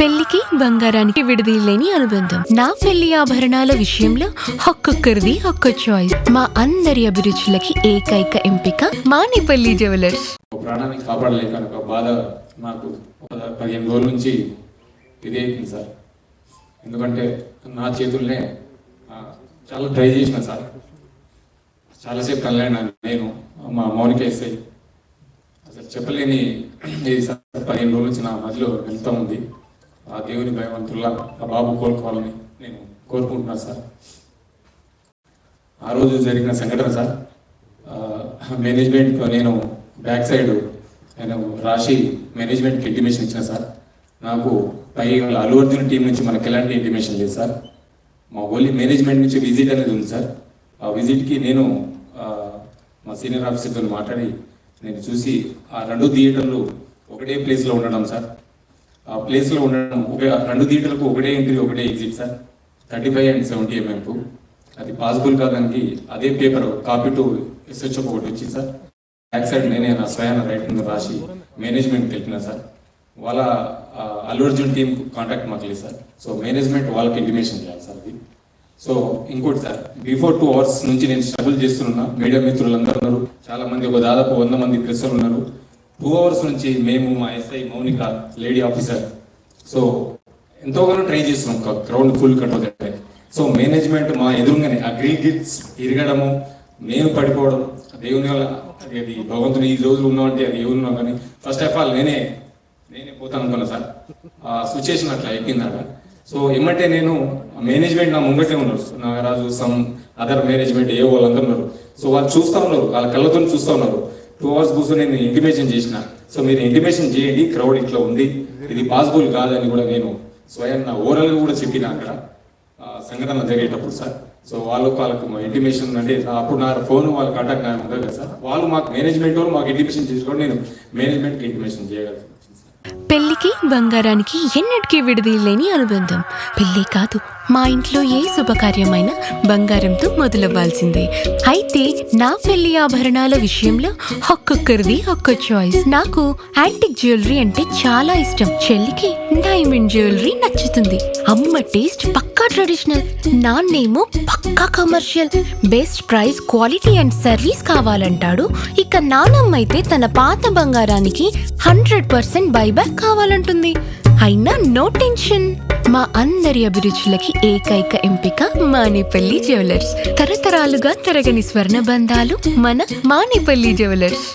పెళ్లికి బంగారానికి విడదీయలేని అనుబంధం. నా పెళ్లి ఆభరణాల విషయంలో ఒక్కొక్కరిది ఒక్క చాయిస్. మా అందరి అభిరుచులకి ఏకైక ఎంపిక మానేపల్లి జ్యువెలర్స్. ప్రాణాన్ని కాపాడలేక ఒక బాధ నాకు 15 రోజుల నుంచి ఇదే అవుతుంది సార్. ఎందుకంటే నా చేతుల్నే చాలా ట్రై చేసిన సార్. చాలాసేపు కనలేను నేను, మా మౌనిక ఎస్ఐ. అసలు చెప్పలేని ఇది సార్. 15 రోజుల నుంచి నా మధ్యలో వెళ్తూ ఉంది. ఆ దేవుని భయవంతుల్లా ఆ బాబు కోలుకోవాలని నేను కోరుకుంటున్నాను సార్. ఆ రోజు జరిగిన సంఘటన సార్, మేనేజ్మెంట్తో నేను బ్యాక్ సైడ్ నేను రాసి మేనేజ్మెంట్కి ఇంటిమేషన్ ఇచ్చిన సార్. నాకు పై అల్లు అర్జున్ టీం నుంచి మనకి ఎలాంటి ఇంటిమేషన్ లేదు సార్. మా ఓన్లీ మేనేజ్మెంట్ నుంచి విజిట్ అనేది ఉంది సార్. ఆ విజిట్కి నేను మా సీనియర్ ఆఫీసర్తో మాట్లాడి నేను చూసి ఆ 2 థియేటర్లు ఒకటే ప్లేస్లో ఉండడం సార్. ఆ ప్లేస్లో ఉండడం 2 థియేటర్లకు ఒకటే ఎంట్రీ ఒకటే ఎగ్జిట్ సార్. 35 and 70 mm. అది పాసిబుల్ కాదానికి అదే పేపర్ కాపీ టు SHO ఒకటి వచ్చింది సార్. బ్యాక్ సైడ్ నేనే నా స్వయాన రైటింగ్ రాసి మేనేజ్మెంట్ తెలిపిన సార్. వాళ్ళ అల్లు అర్జున్ టీం కాంటాక్ట్ మాకు లేదు సార్. సో మేనేజ్మెంట్ వాళ్ళకి ఇంటిమేషన్ చేయాలి సార్ అది. సో ఇంకోటి సార్, బిఫోర్ 2 hours నుంచి నేను స్ట్రగుల్ చేస్తున్నా. మీడియా మిత్రులందరూ ఉన్నారు, చాలా మంది, ఒక దాదాపు 100 మంది ప్రెస్సులు ఉన్నారు. 2 hours నుంచి మేము, మా SI Mounika lady officer, so ఎంతోగానో ట్రై చేస్తున్నాం గ్రౌండ్ ఫుల్ కట్ అవుతాయి. సో మేనేజ్మెంట్ మా ఎదురుగానే ఆ గ్రిల్ గిట్స్ ఇరగడము, నేను పడిపోవడం, దేవుని వల్ల అది భగవంతుడు ఈ రోజులు ఉన్నామంటే అది ఎవరు ఉన్నాం. కానీ ఫస్ట్ ఆఫ్ ఆల్ నేనే పోతాను అనుకున్నా సార్. ఆ సిచ్యుయేషన్ అట్లా అయిపోయిందాక. సో ఏమంటే నేను మేనేజ్మెంట్ నా ముంగటే ఉన్నారు, నాగరాజు, సమ్ అదర్ మేనేజ్మెంట్ ఏ వాళ్ళందరూ ఉన్నారు. సో వాళ్ళు చూస్తూ ఉన్నారు, వాళ్ళ కళ్ళతో చూస్తూ ఉన్నారు. 2 hours కూర్చొని నేను ఇంటిమేషన్ చేసిన. సో మీరు ఇంటిమేషన్ చేయండి, క్రౌడ్ ఇట్లా ఉంది, ఇది పాసిబుల్ కాదని కూడా నేను స్వయం నా ఓరల్గా కూడా చెప్పిన అక్కడ సంఘటన జరిగేటప్పుడు సార్. సో వాళ్ళకు ఇంటిమేషన్ అంటే అప్పుడు నా ఫోన్ వాళ్ళ కాంటాక్ట్ నాకు ఉంటుంది కదా సార్. వాళ్ళు మాకు మేనేజ్మెంట్ వాళ్ళు మాకు ఇంటిమేషన్ చేసుకోండి, నేను మేనేజ్మెంట్కి ఇంటిమేషన్ చేయగలను. పెళ్లికి బంగారానికి ఎన్నటికీ విడదీయలేని అనుబంధం. పెళ్లి కాదు, మా ఇంట్లో ఏ శుభకార్యమైనా బంగారంతో మొదలవ్వాల్సిందే. అయితే నా పెళ్లి ఆభరణాల విషయంలో ఒక్కొక్కరిది ఒక్క చాయిస్. నాకు యాంటిక్ జ్యువెలరీ అంటే చాలా ఇష్టం. చెల్లికి డైమండ్ జ్యువెలరీ నచ్చుతుంది. అమ్మ టేస్ట్ పక్కా ట్రెడిషనల్, నాన్నేమో పక్కా commercial. Best price, quality and service కావాలంటాడు. ఇక నానమ్మ అయితే తన పాత బంగారానికి 100% బైబ్యాక్ కావాలంటుంది. అయినా నో టెన్షన్. మా అందరి అభిరుచులకి ఏకైక ఎంపిక మానేపల్లి జ్యువెలర్స్. తరతరాలుగా తరగని స్వర్ణ బంధాలు మన మానేపల్లి జ్యువెలర్స్.